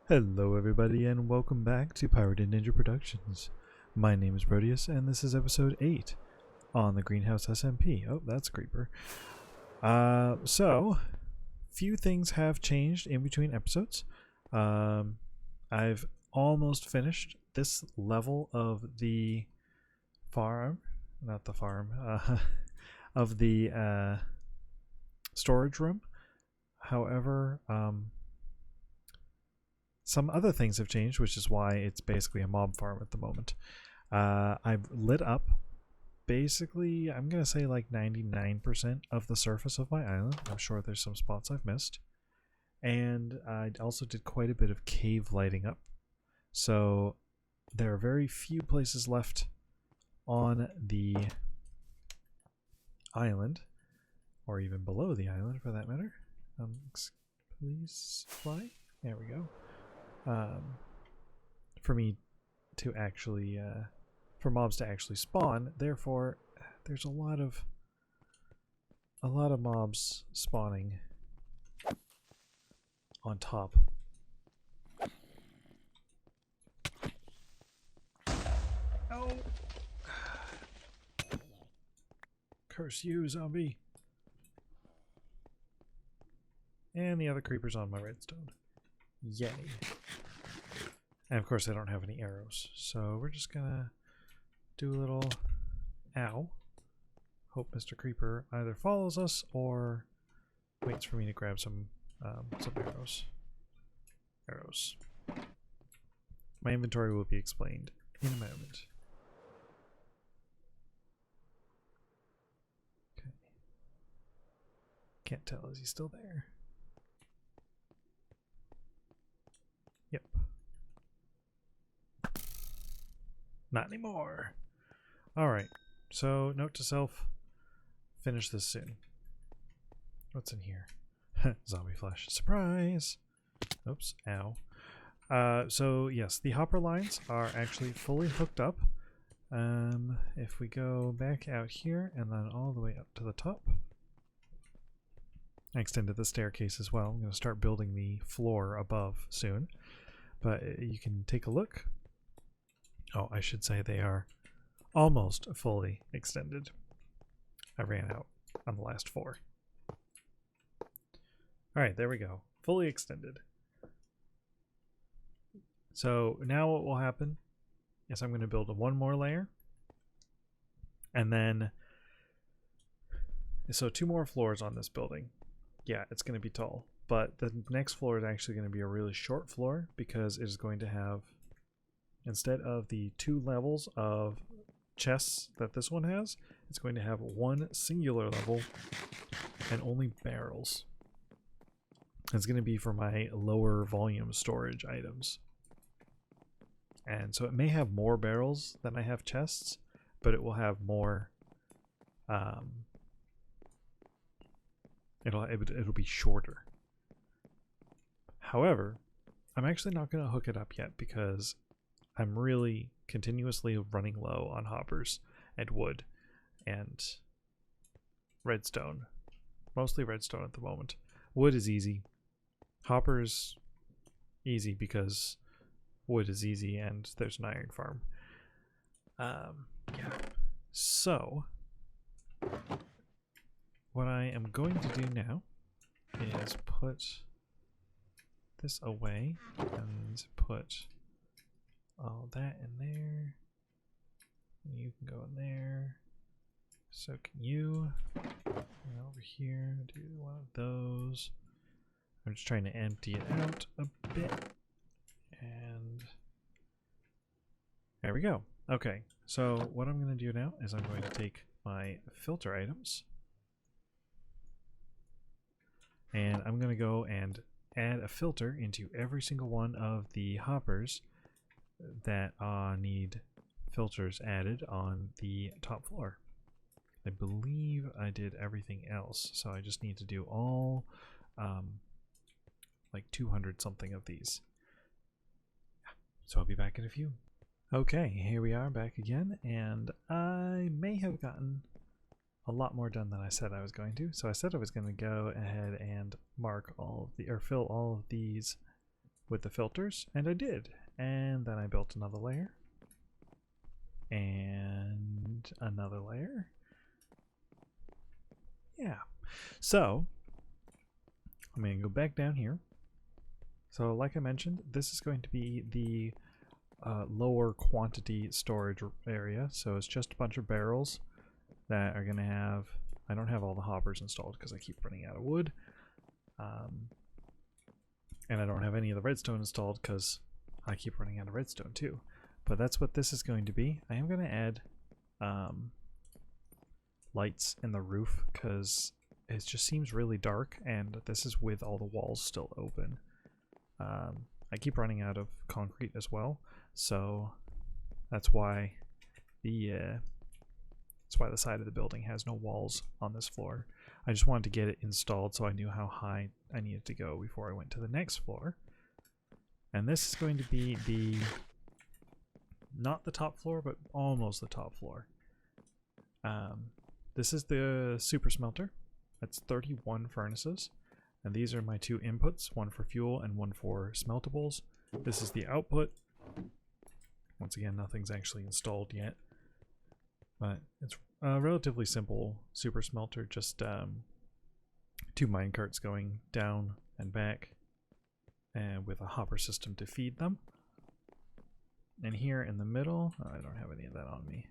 Hello everybody and welcome back to Pirated Ninja Productions. My name is Proteus and this is episode 8 on the Greenhouse SMP. Oh, that's a creeper. Few things have changed in between episodes. I've almost finished this level of the farm, not the farm, of the storage room. However, some other things have changed, which is why it's basically a mob farm at the moment. I've lit up basically, I'm going to say like 99% of the surface of my island. I'm sure there's some spots I've missed. And I also did quite a bit of cave lighting up. So there are very few places left on the island, or even below the island for that matter. Please fly. There we go. For me to actually for mobs to actually spawn. Therefore, there's a lot of mobs spawning on top. Oh, curse you, zombie! And the other creepers on my redstone. Yay! And of course I don't have any arrows, so we're just gonna do a little ow. Hope Mr. Creeper either follows us or waits for me to grab some arrows. My inventory will be explained in a moment. Okay. Can't tell, is he still there? Yep. Not anymore. Alright, so note to self, finish this soon. What's in here? Zombie flesh. Surprise! Oops, ow. So yes, the hopper lines are actually fully hooked up. If we go back out here and then all the way up to the top. I extended the staircase as well. I'm going to start building the floor above soon. But you can take a look. Oh, I should say they are almost fully extended. I ran out on the last 4. Alright, there we go. Fully extended. So now what will happen is I'm going to build one more layer. And then, so 2 more floors on this building. Yeah, it's going to be tall. But the next floor is actually going to be a really short floor because it is going to have, instead of the 2 levels of chests that this one has, it's going to have 1 singular level and only barrels. It's going to be for my lower volume storage items. And so it may have more barrels than I have chests, but it will have more, it'll be shorter. However, I'm actually not going to hook it up yet because I'm really continuously running low on hoppers and wood and redstone. Mostly redstone at the moment. Wood is easy. Hoppers easy because wood is easy and there's an iron farm. Yeah. So what I am going to do now is put this away and put all that in there. You can go in there. So can you. And over here, do one of those. I'm just trying to empty it out a bit. And there we go. Okay, so what I'm going to do now is I'm going to take my filter items. And I'm going to go and add a filter into every single one of the hoppers that need filters added on the top floor. I believe I did everything else, so I just need to do all like 200 something of these. So I'll be back in a few. Okay, here we are back again, and I may have gotten a lot more done than I said I was going to. So I said I was going to go ahead and mark all of the, or fill all of these with the filters, and I did. And then I built another layer. And another layer. Yeah. So, I'm going to go back down here. So like I mentioned, this is going to be the lower quantity storage area. So it's just a bunch of barrels that are going to have... I don't have all the hoppers installed because I keep running out of wood. And I don't have any of the redstone installed because I keep running out of redstone too. But that's what this is going to be. I am going to add lights in the roof because it just seems really dark, and this is with all the walls still open. I keep running out of concrete as well, so that's why the side of the building has no walls on this floor. I just wanted to get it installed so I knew how high I needed to go before I went to the next floor. And this is going to be the not the top floor, but almost the top floor. This is the super smelter. That's 31 furnaces. And these are my two inputs, one for fuel and one for smeltables. This is the output. Once again, nothing's actually installed yet. But it's a relatively simple super smelter, just two minecarts going down and back, and with a hopper system to feed them. And here in the middle, I don't have any of that on me.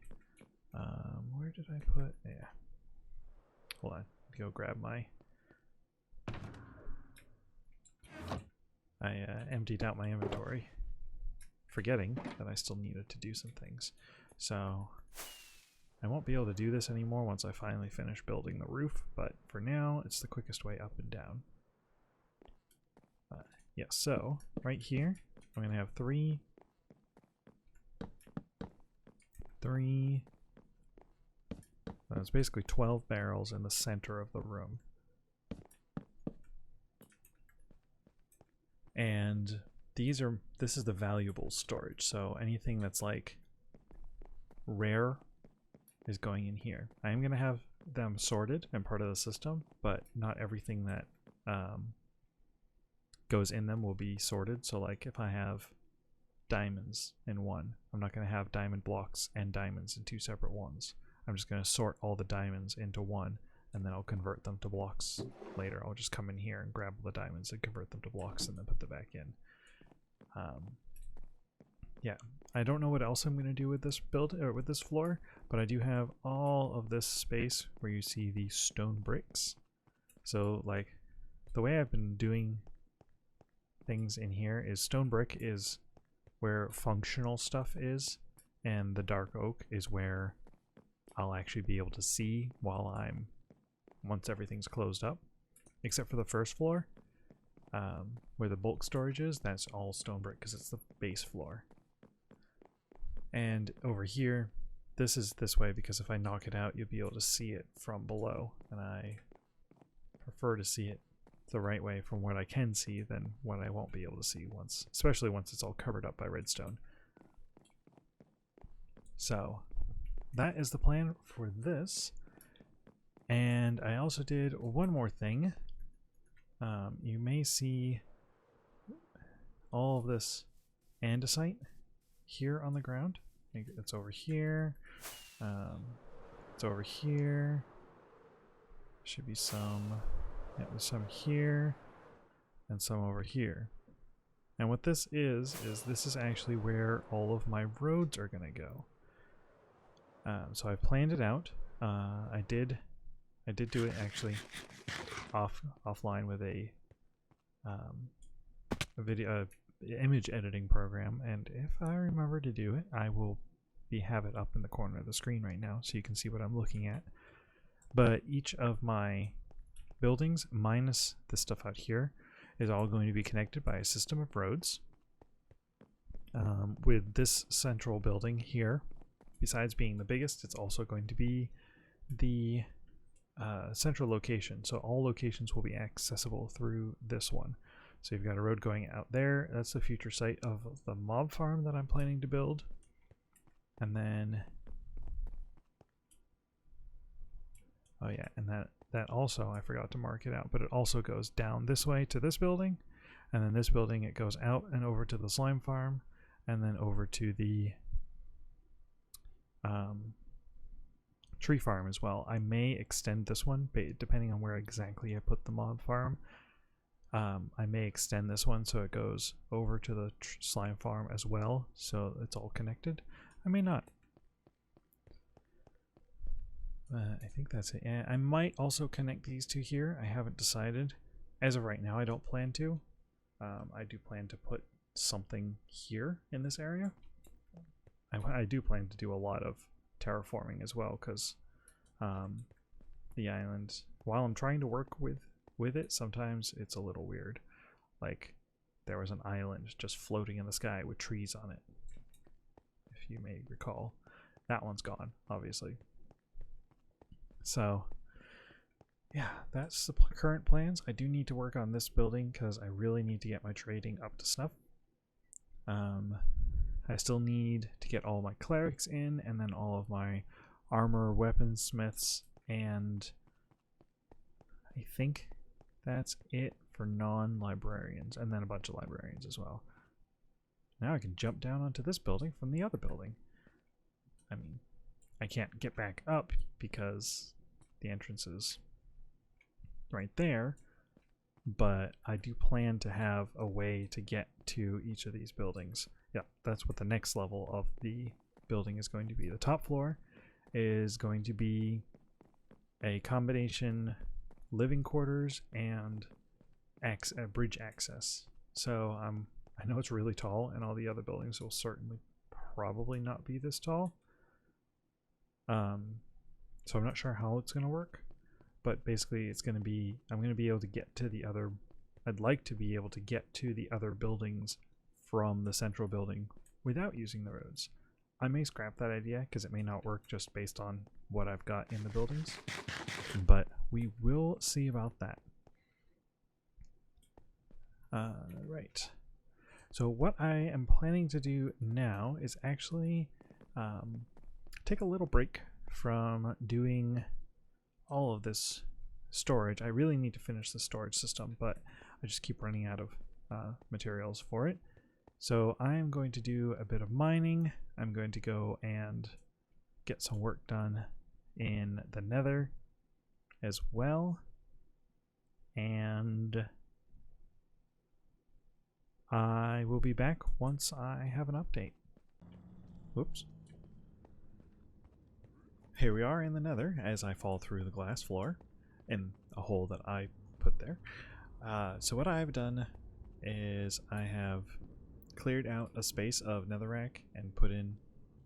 Where did I put? Yeah. Hold on. Go grab my... I emptied out my inventory, forgetting that I still needed to do some things. So I won't be able to do this anymore once I finally finish building the roof, but for now it's the quickest way up and down. Yeah, so right here I'm going to have three. It's basically 12 barrels in the center of the room. And this is the valuable storage, so anything that's like rare is going in here. I am going to have them sorted and part of the system, but not everything that goes in them will be sorted. So like if I have diamonds in one, I'm not going to have diamond blocks and diamonds in two separate ones. I'm just going to sort all the diamonds into one, and then I'll convert them to blocks later. I'll just come in here and grab the diamonds and convert them to blocks and then put them back in. Yeah, I don't know what else I'm going to do with this build or with this floor, but I do have all of this space where you see the stone bricks. So like the way I've been doing things in here is stone brick is where functional stuff is, and the dark oak is where I'll actually be able to see once everything's closed up, except for the first floor where the bulk storage is. That's all stone brick because it's the base floor. And over here, this is this way because if I knock it out, you'll be able to see it from below, and I prefer to see it the right way from what I can see than what I won't be able to see especially once it's all covered up by redstone. So that is the plan for this. And I also did one more thing. You may see all of this andesite here on the ground. It's over here. It's over here. Should be some. Yeah, there's some here and some over here. And what this is this is actually where all of my roads are going to go. So I planned it out. I did do it actually offline with a video image editing program, and if I remember to do it, I will have it up in the corner of the screen right now so you can see what I'm looking at. But each of my buildings, minus the stuff out here, is all going to be connected by a system of roads. With this central building here, besides being the biggest, it's also going to be the central location. So all locations will be accessible through this one. So you've got a road going out there. That's the future site of the mob farm that I'm planning to build. And then, oh yeah, and that also, I forgot to mark it out, but it also goes down this way to this building. And then this building, it goes out and over to the slime farm, and then over to the tree farm as well. I may extend this one, depending on where exactly I put the mob farm. I may extend this one so it goes over to the slime farm as well, so it's all connected. I may not. I think that's it. And I might also connect these two here. I haven't decided. As of right now, I don't plan to. I do plan to put something here in this area. I do plan to do a lot of terraforming as well, because the island, while I'm trying to work with it, sometimes it's a little weird. Like, there was an island just floating in the sky with trees on it, if you may recall. That one's gone, obviously. So yeah, that's the current plans. I do need to work on this building because I really need to get my trading up to snuff. I still need to get all my clerics in, and then all of my armor weaponsmiths, and I think that's it for non-librarians, and then a bunch of librarians as well. Now I can jump down onto this building from the other building. I mean, I can't get back up because the entrance is right there, but I do plan to have a way to get to each of these buildings. Yeah, that's what the next level of the building is going to be. The top floor is going to be a combination living quarters and bridge access. So I know it's really tall, and all the other buildings will certainly probably not be this tall. So I'm not sure how it's going to work, but basically it's going to be, I'm going to be able to get to the other, I'd like to be able to get to the other buildings from the central building without using the roads. I may scrap that idea because it may not work just based on what I've got in the buildings, but we will see about that. Right. So what I am planning to do now is actually take a little break from doing all of this storage. I really need to finish the storage system, but I just keep running out of materials for it. So I'm going to do a bit of mining. I'm going to go and get some work done in the Nether as well. And I will be back once I have an update. Whoops. Here we are in the Nether as I fall through the glass floor in a hole that I put there. So what I've done is I have cleared out a space of netherrack and put in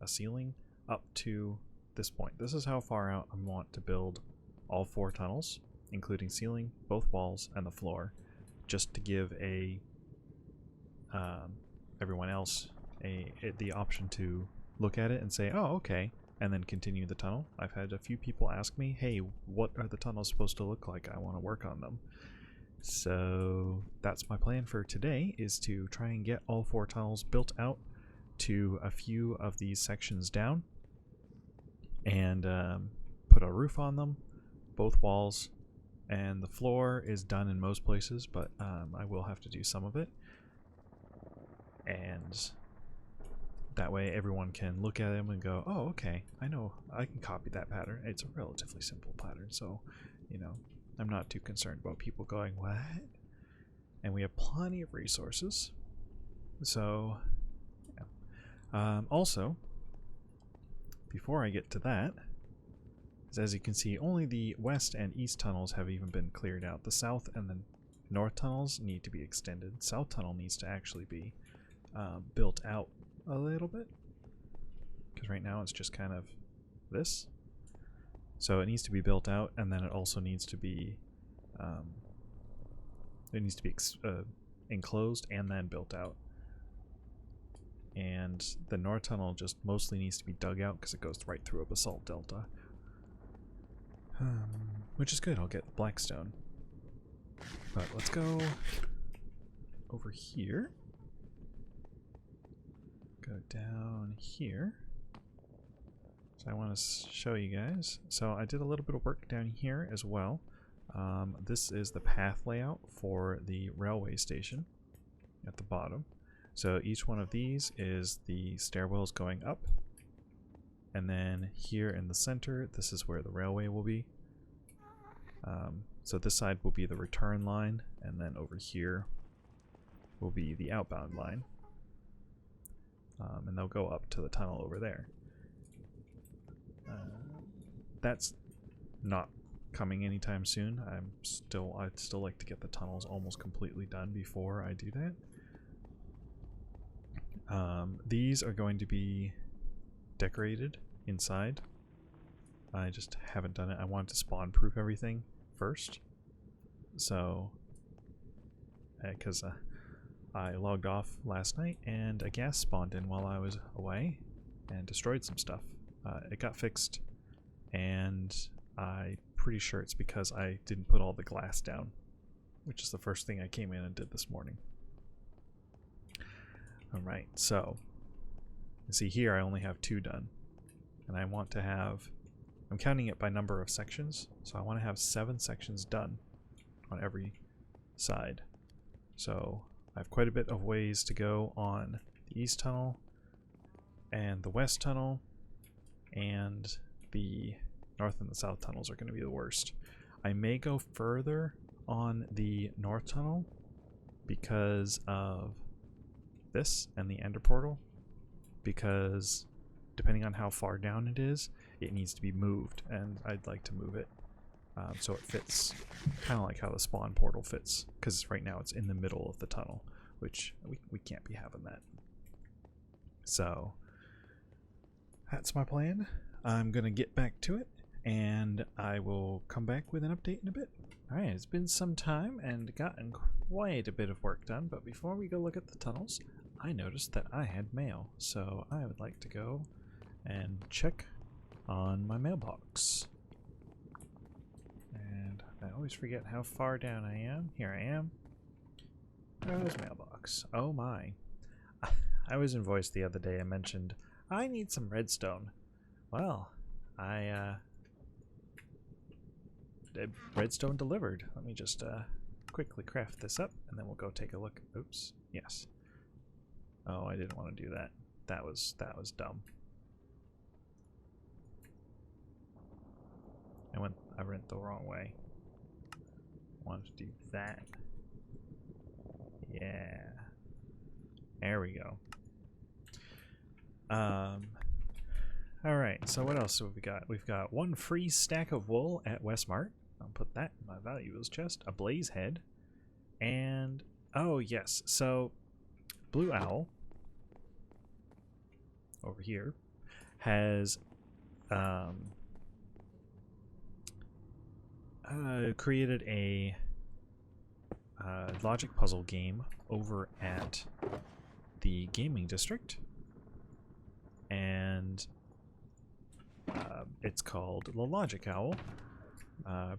a ceiling up to this point. This is how far out I want to build all 4 tunnels, including ceiling, both walls, and the floor, just to give everyone else the option to look at it and say, oh, okay, and then continue the tunnel. I've had a few people ask me, hey, what are the tunnels supposed to look like? I want to work on them. So that's my plan for today, is to try and get all 4 tunnels built out to a few of these sections down, and put a roof on them, both walls, and the floor is done in most places, but I will have to do some of it. And that way everyone can look at them and go, oh, okay, I know, I can copy that pattern. It's a relatively simple pattern, so, you know, I'm not too concerned about people going, what? And we have plenty of resources. So, yeah. Also, before I get to that, as you can see, only the west and east tunnels have even been cleared out. The south and the north tunnels need to be extended. South tunnel needs to actually be built out a little bit, because right now it's just kind of this. So it needs to be built out, and then it also needs to be enclosed and then built out. And the north tunnel just mostly needs to be dug out because it goes right through a basalt delta, which is good. I'll get blackstone. But let's go over here. Go down here. So I want to show you guys. So I did a little bit of work down here as well. This is the path layout for the railway station. at the bottom. So each one of these is the stairwells going up. And then here in the center, this is where the railway will be. So this side will be the return line, and then over here will be the outbound line. And they'll go up to the tunnel over there. That's not coming anytime soon. I'd still like to get the tunnels almost completely done before I do that. These are going to be decorated inside. I just haven't done it. I wanted to spawn proof everything first. So, because I logged off last night and a gas spawned in while I was away and destroyed some stuff. It got fixed, and I'm pretty sure it's because I didn't put all the glass down, which is the first thing I came in and did this morning. Alright, so you see here I only have 2 done, and I want to have, I'm counting it by number of sections, so I want to have 7 sections done on every side. So I have quite a bit of ways to go on the east tunnel and the west tunnel, and the north and the south tunnels are going to be the worst. I may go further on the north tunnel because of this and the ender portal, because depending on how far down it is, it needs to be moved, and I'd like to move it so it fits kind of like how the spawn portal fits, because right now it's in the middle of the tunnel, which we can't be having that. So that's my plan. I'm gonna get back to it, and I will come back with an update in a bit. Alright, it's been some time and gotten quite a bit of work done, but before we go look at the tunnels, I noticed that I had mail, so I would like to go and check on my mailbox. And I always forget how far down I am. Here I am. There's mailbox. Oh my. I was invoiced the other day. I mentioned I need some redstone. Well, redstone delivered. Let me just quickly craft this up, and then we'll go take a look. Oops. Yes. Oh, I didn't want to do that. That was dumb. I went the wrong way. I wanted to do that. Yeah. There we go. Alright, so what else have we got? We've got 1 free stack of wool at Westmart. I'll put that in my valuables chest. A blaze head. And, oh yes, so Blue Owl over here has created a logic puzzle game over at the gaming district, and it's called The Logic Owl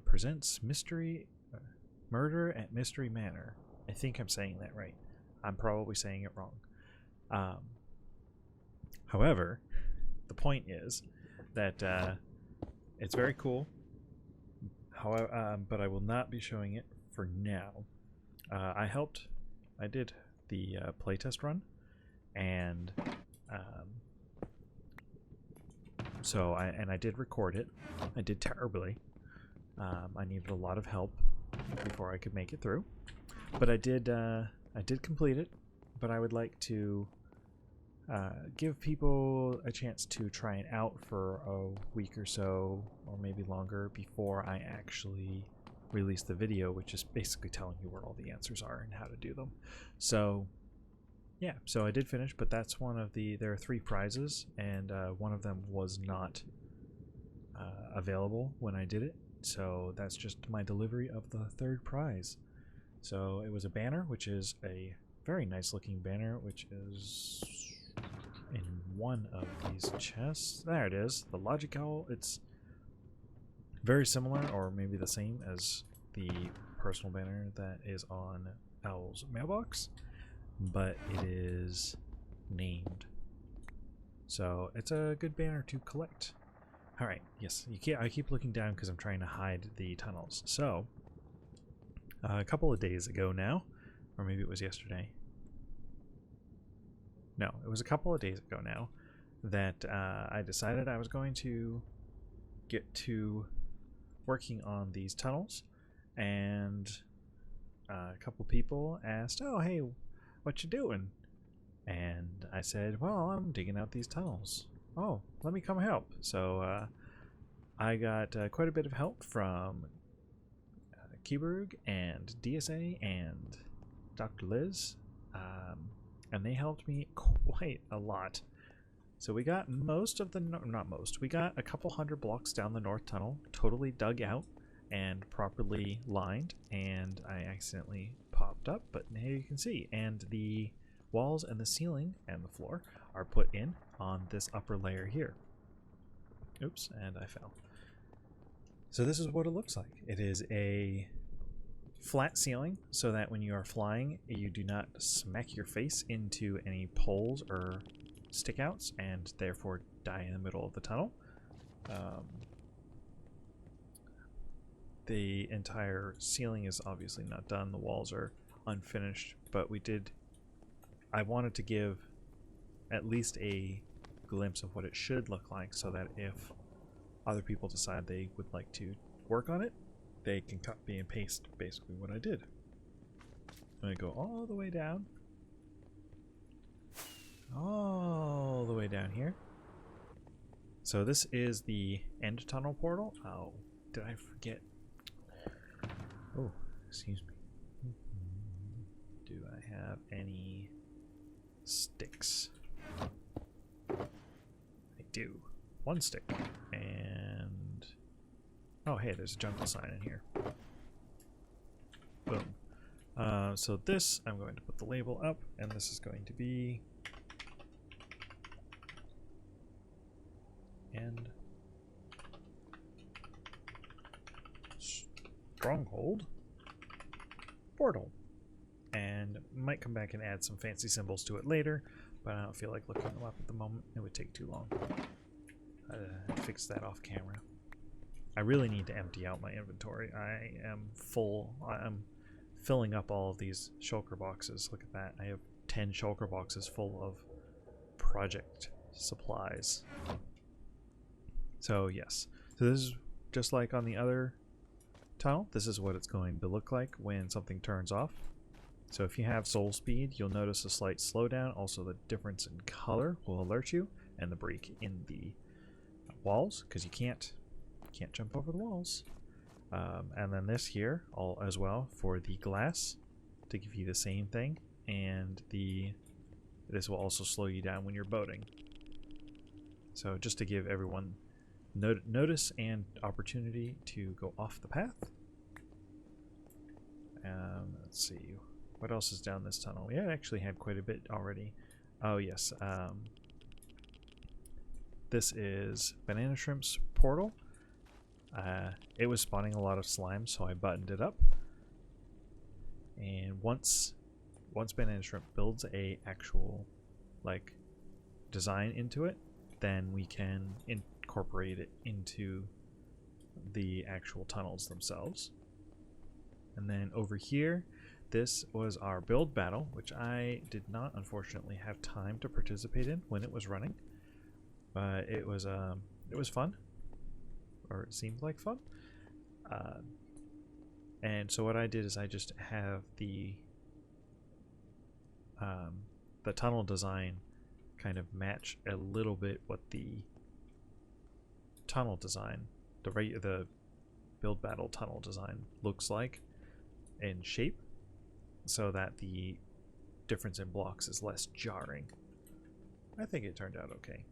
Presents Murder at Mystery Manor. I think I'm saying that right. I'm probably saying it wrong. However, the point is that it's very cool. However, but I will not be showing it for now. I did the playtest run, and I did record it. I did terribly. I needed a lot of help before I could make it through, but I did complete it. But I would like to give people a chance to try it out for a week or so, or maybe longer, before I actually release the video, which is basically telling you where all the answers are and how to do them. So yeah, so I did finish, but that's one of there are 3 prizes, and one of them was not available when I did it, so that's just my delivery of the 3rd prize. So it was a banner, which is a very nice looking banner, which is in one of these chests. There it is, the Logic Owl. It's very similar, or maybe the same as the personal banner that is on Owl's mailbox, but it is named. So it's a good banner to collect. Alright, yes, I keep looking down because I'm trying to hide the tunnels. So, a couple of days ago now, or maybe it was yesterday, no, it was a couple of days ago now that I decided I was going to get to working on these tunnels, and a couple people asked, "Oh, hey, what you doing?" And I said, "Well, I'm digging out these tunnels." "Oh, let me come help." So I got quite a bit of help from Kiberg and DSA and Dr. Liz, and they helped me quite a lot. So we got most of the, not most, we got a couple hundred blocks down the north tunnel, totally dug out and properly lined, and I accidentally popped up, but here you can see, and the walls and the ceiling and the floor are put in on this upper layer here. Oops, and I fell. So this is what it looks like. It is a flat ceiling so that when you are flying, you do not smack your face into any poles or stickouts and therefore die in the middle of the tunnel. The entire ceiling is obviously not done. The walls are unfinished, but I wanted to give at least a glimpse of what it should look like so that if other people decide they would like to work on it, they can copy and paste basically what I did. I'm going to go all the way down. All the way down here. So this is the end tunnel portal. Oh, did I forget? Oh, excuse me. Do I have any sticks? I do. One stick. And oh, hey, there's a jungle sign in here. Boom. So this, I'm going to put the label up, and this is going to be end stronghold portal. And might come back and add some fancy symbols to it later, but I don't feel like looking them up at the moment. It would take too long. I'd fix that off camera. I really need to empty out my inventory. I am full. I'm filling up all of these shulker boxes. Look at that. I have 10 shulker boxes full of project supplies. So yes. So this is just like on the other tunnel. This is what it's going to look like when something turns off. So if you have soul speed, you'll notice a slight slowdown. Also the difference in color will alert you, and the break in the walls, because you can't jump over the walls. And then this here all as well for the glass to give you the same thing, and this will also slow you down when you're boating. So just to give everyone notice and opportunity to go off the path. Let's see, what else is down this tunnel? We actually had quite a bit already. Oh yes, this is Banana Shrimp's portal. It was spawning a lot of slime, so I buttoned it up. And once Banana Shrimp builds a actual like design into it, then we can incorporate it into the actual tunnels themselves. And then over here, this was our build battle, which I did not unfortunately have time to participate in when it was running, but it was fun, or it seemed like fun. And so what I did is I just have the tunnel design kind of match a little bit what the tunnel design, the build battle tunnel design looks like in shape, so that the difference in blocks is less jarring. I think it turned out okay.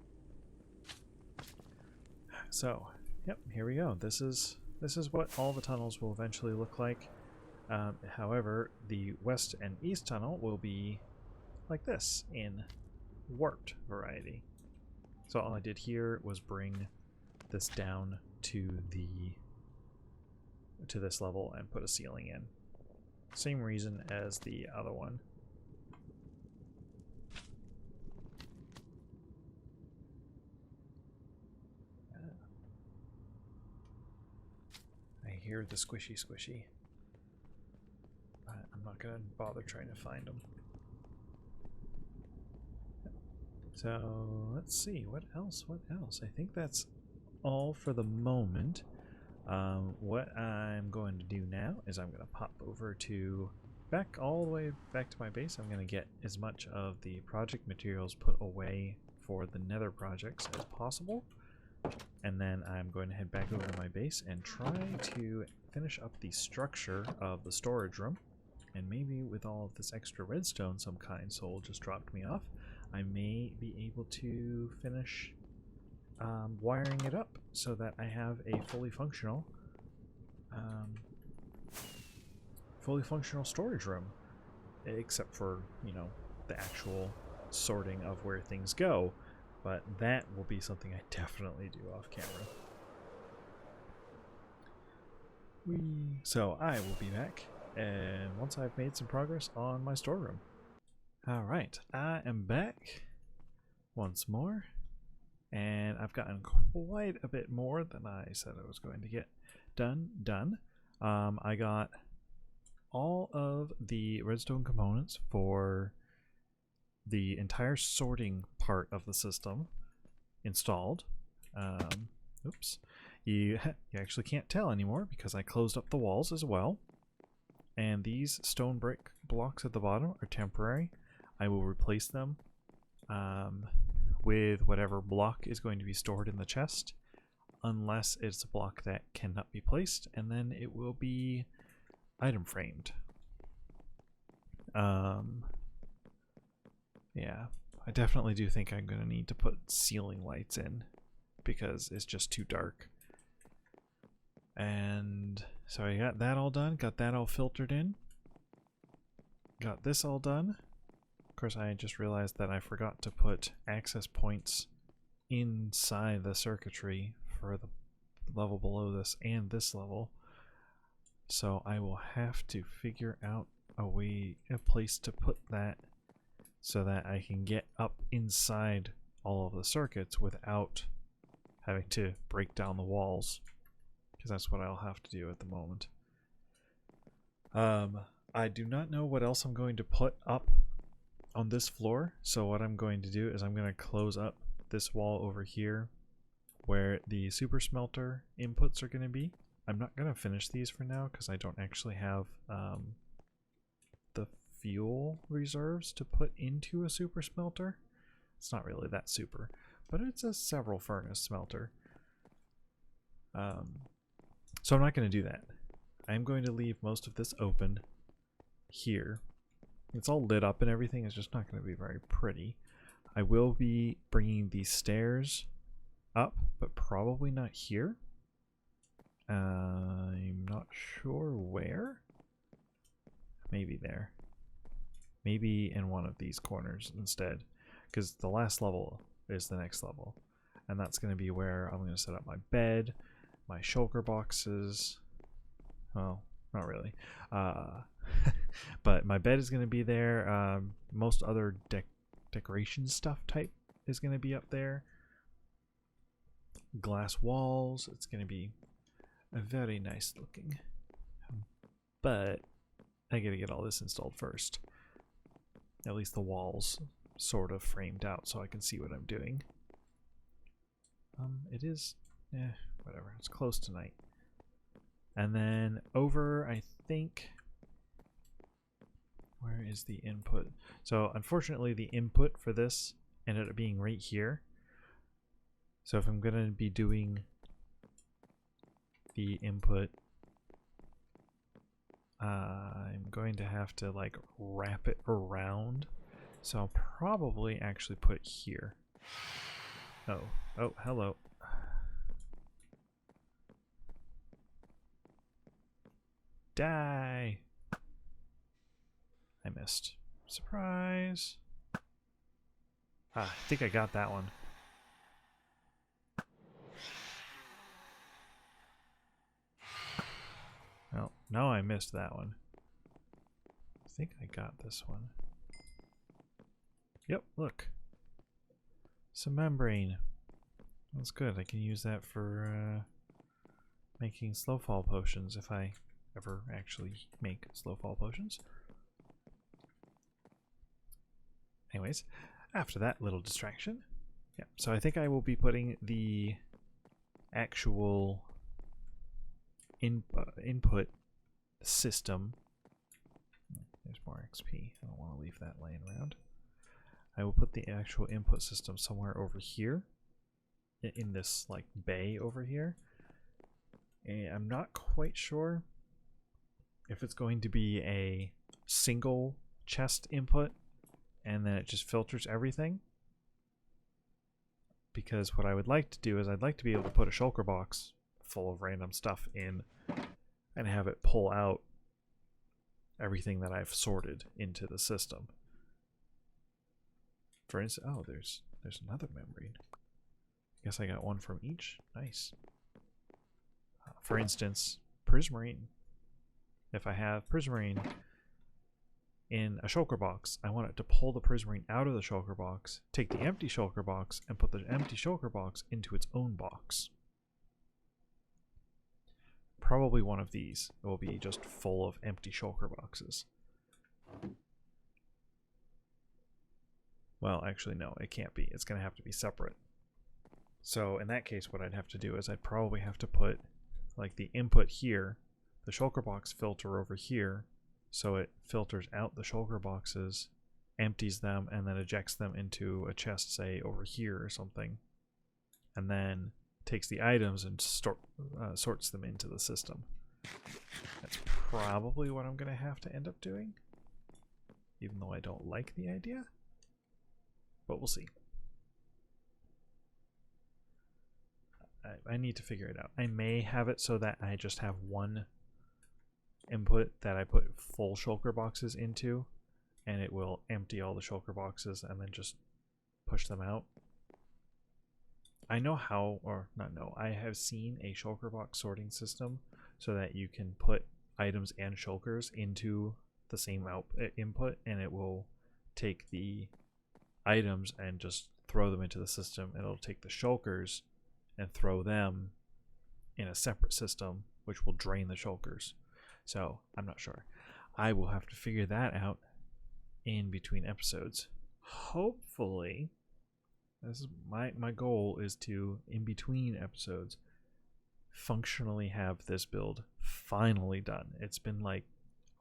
So, yep, here we go. This is what all the tunnels will eventually look like. However, the west and east tunnel will be like this in warped variety. So all I did here was bring this down to this level and put a ceiling in. Same reason as the other one. I hear the squishy. I'm not gonna bother trying to find them. So let's see, what else? I think that's all for the moment. What I'm going to do now is I'm going to pop over to all the way back to my base. I'm going to get as much of the project materials put away for the nether projects as possible. And then I'm going to head back over to my base and try to finish up the structure of the storage room. And maybe with all of this extra redstone some kind soul just dropped me off, I may be able to finish wiring it up so that I have a fully functional storage room, except for, you know, the actual sorting of where things go. But that will be something I definitely do off camera. So I will be back, and once I've made some progress on my storeroom. Alright, I am back once more, and I've gotten quite a bit more than I said I was going to get done. I got all of the redstone components for the entire sorting part of the system installed. Oops. You actually can't tell anymore because I closed up the walls as well. And these stone brick blocks at the bottom are temporary. I will replace them with whatever block is going to be stored in the chest, unless it's a block that cannot be placed, and then it will be item framed. Yeah, I definitely do think I'm going to need to put ceiling lights in because it's just too dark. And so I got that all done, got that all filtered in, got this all done. Of course, I just realized that I forgot to put access points inside the circuitry for the level below this and this level. So I will have to figure out a place to put that so that I can get up inside all of the circuits without having to break down the walls, because that's what I'll have to do at the moment. I do not know what else I'm going to put up on this floor, so what I'm going to do is I'm going to close up this wall over here where the super smelter inputs are going to be. I'm not going to finish these for now because I don't actually have the fuel reserves to put into a super smelter. It's not really that super, but it's a several furnace smelter. So I'm not going to do that. I'm going to leave most of this open here. It's all lit up and everything. It's just not going to be very pretty. I will be bringing these stairs up, but probably not here. I'm not sure where. Maybe there. Maybe in one of these corners instead, because the last level is the next level, and that's going to be where I'm going to set up my bed, my shulker boxes. Well, not really. But my bed is going to be there. Most other decoration stuff type is going to be up there. Glass walls. It's going to be very nice looking. But I got to get all this installed first. At least the walls sort of framed out so I can see what I'm doing. It is, whatever. It's close to night. And then over, I think, where is the input? So unfortunately the input for this ended up being right here. So if I'm going to be doing the input, I'm going to have to like wrap it around. So I'll probably actually put here. Oh, hello. Die! I missed. Surprise! I think I got that one. Well, no, I missed that one. I think I got this one. Yep, look. Some membrane. That's good. I can use that for making slow fall potions if I ever actually make slow fall potions. Anyways, after that little distraction, yeah, so I think I will be putting the actual input system. There's more XP. I don't want to leave that laying around. I will put the actual input system somewhere over here, in this like bay over here. And I'm not quite sure if it's going to be a single chest input and then it just filters everything. Because what I would like to do is I'd like to be able to put a shulker box full of random stuff in and have it pull out everything that I've sorted into the system. For instance, oh, there's another membrane. Guess I got one from each. Nice. For instance, prismarine. If I have prismarine in a shulker box, I want it to pull the prismarine out of the shulker box, take the empty shulker box, and put the empty shulker box into its own box. Probably one of these. It will be just full of empty shulker boxes. Well, actually, no, it can't be. It's going to have to be separate. So in that case, what I'd have to do is I'd probably have to put like the input here, the shulker box filter over here, so it filters out the shulker boxes, empties them, and then ejects them into a chest, say, over here or something. And then takes the items and sorts them into the system. That's probably what I'm going to have to end up doing, even though I don't like the idea. But we'll see. I need to figure it out. I may have it so that I just have one input that I put full shulker boxes into, and it will empty all the shulker boxes and then just push them out. I know how, or not know, I have seen a shulker box sorting system so that you can put items and shulkers into the same input, and it will take the items and just throw them into the system. It'll take the shulkers and throw them in a separate system, which will drain the shulkers. So I'm not sure. I will have to figure that out in between episodes. Hopefully, this is my goal is to, in between episodes, functionally have this build finally done. It's been like,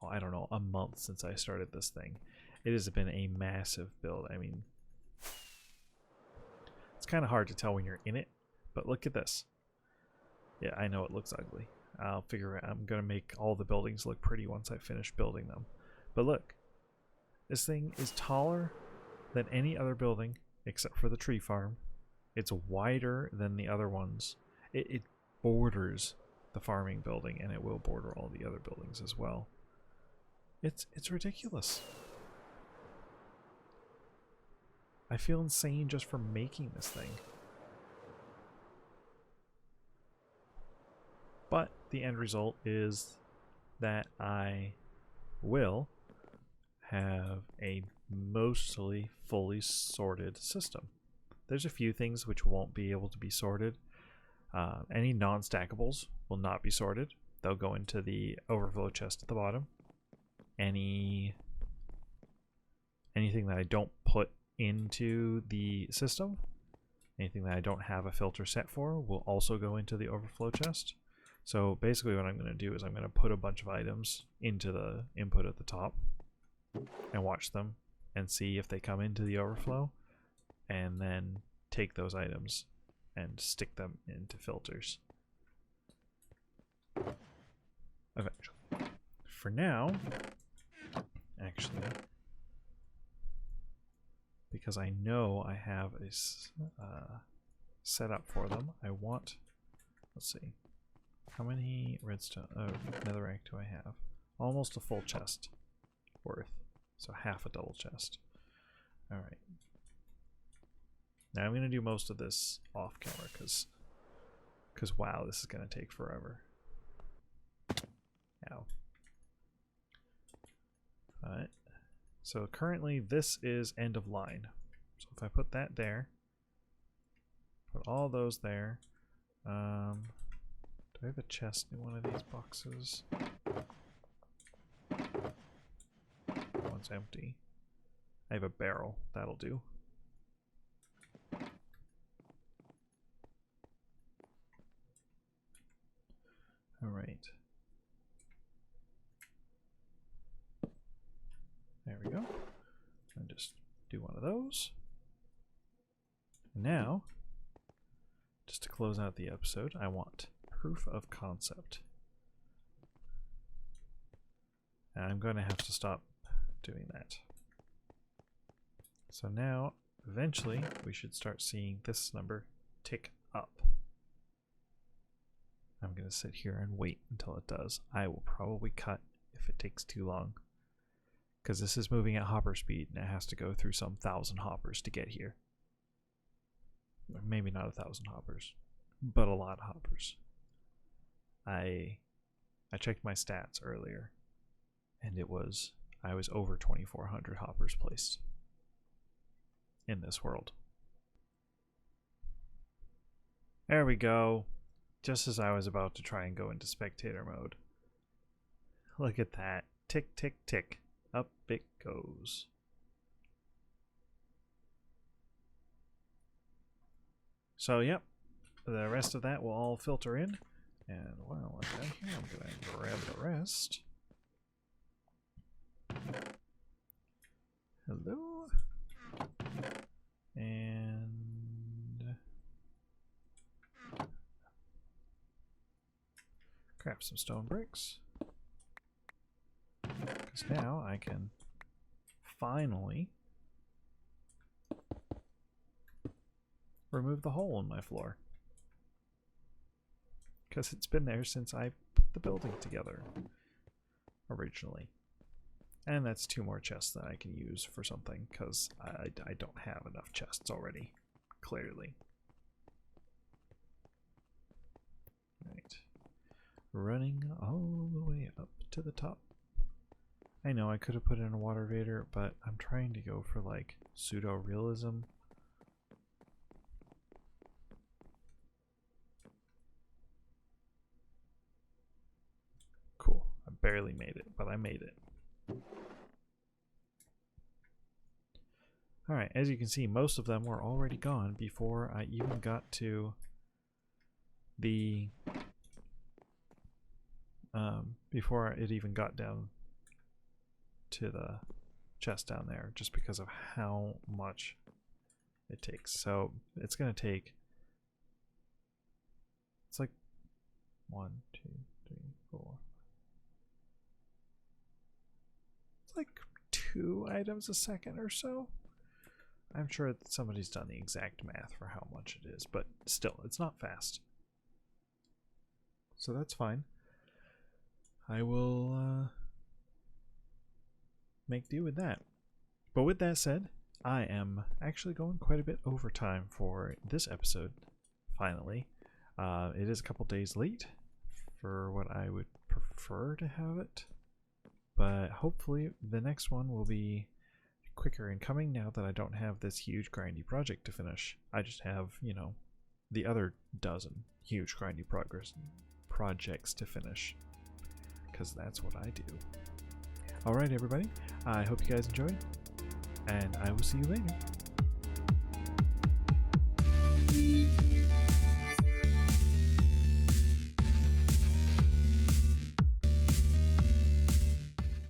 oh, I don't know, a month since I started this thing. It has been a massive build. I mean, it's kind of hard to tell when you're in it, but look at this. Yeah, I know it looks ugly. I'll figure out. I'm going to make all the buildings look pretty once I finish building them. But look, this thing is taller than any other building except for the tree farm. It's wider than the other ones. It borders the farming building, and it will border all the other buildings as well. It's ridiculous. I feel insane just for making this thing. But the end result is that I will have a mostly fully sorted system. There's a few things which won't be able to be sorted. Any non-stackables will not be sorted. They'll go into the overflow chest at the bottom. Anything that I don't put into the system, anything that I don't have a filter set for, will also go into the overflow chest. So basically what I'm going to do is I'm going to put a bunch of items into the input at the top and watch them and see if they come into the overflow, and then take those items and stick them into filters eventually. For now, actually, because I know I have a setup for them, I want, let's see, how many redstone, netherrack do I have? Almost a full chest worth, so half a double chest. Alright. Now I'm going to do most of this off camera because wow, this is going to take forever. Ow. Alright. So currently this is end of line. So if I put that there, put all those there. Do I have a chest in one of these boxes? One's empty. I have a barrel. That'll do. right. There we go. And just do one of those. Now, just to close out the episode, I want proof of concept. And I'm going to have to stop doing that. So now, eventually, we should start seeing this number tick up. I'm going to sit here and wait until it does. I will probably cut if it takes too long, because this is moving at hopper speed and it has to go through some 1,000 hoppers to get here. Or maybe not 1,000 hoppers, but a lot of hoppers. I checked my stats earlier, and I was over 2,400 hoppers placed in this world. There we go. Just as I was about to try and go into spectator mode. Look at that. Tick, tick, tick. Up it goes. So, yep. The rest of that will all filter in. And while I'm down here, I'm going to grab the rest. Hello. And grab some stone bricks, because now I can finally remove the hole in my floor, because it's been there since I put the building together originally. And that's 2 more chests that I can use for something, because I don't have enough chests already, clearly. Right. Running all the way up to the top. I know I could have put in a water vader, but I'm trying to go for like pseudo-realism. Cool. I barely made it, but I made it. Alright, as you can see, most of them were already gone before I even got to the before it even got down to the chest down there, just because of how much it takes. So it's going to take, it's like 1, 2, 3, 4. It's like 2 items a second or so. I'm sure that somebody's done the exact math for how much it is, but still, it's not fast. So that's fine. I will make do with that. But with that said, I am actually going quite a bit over time for this episode, finally. It is a couple days late for what I would prefer to have it, but hopefully the next one will be quicker in coming now that I don't have this huge grindy project to finish. I just have, you know, the other dozen huge grindy projects to finish, because that's what I do. Alright everybody, I hope you guys enjoyed, and I will see you later.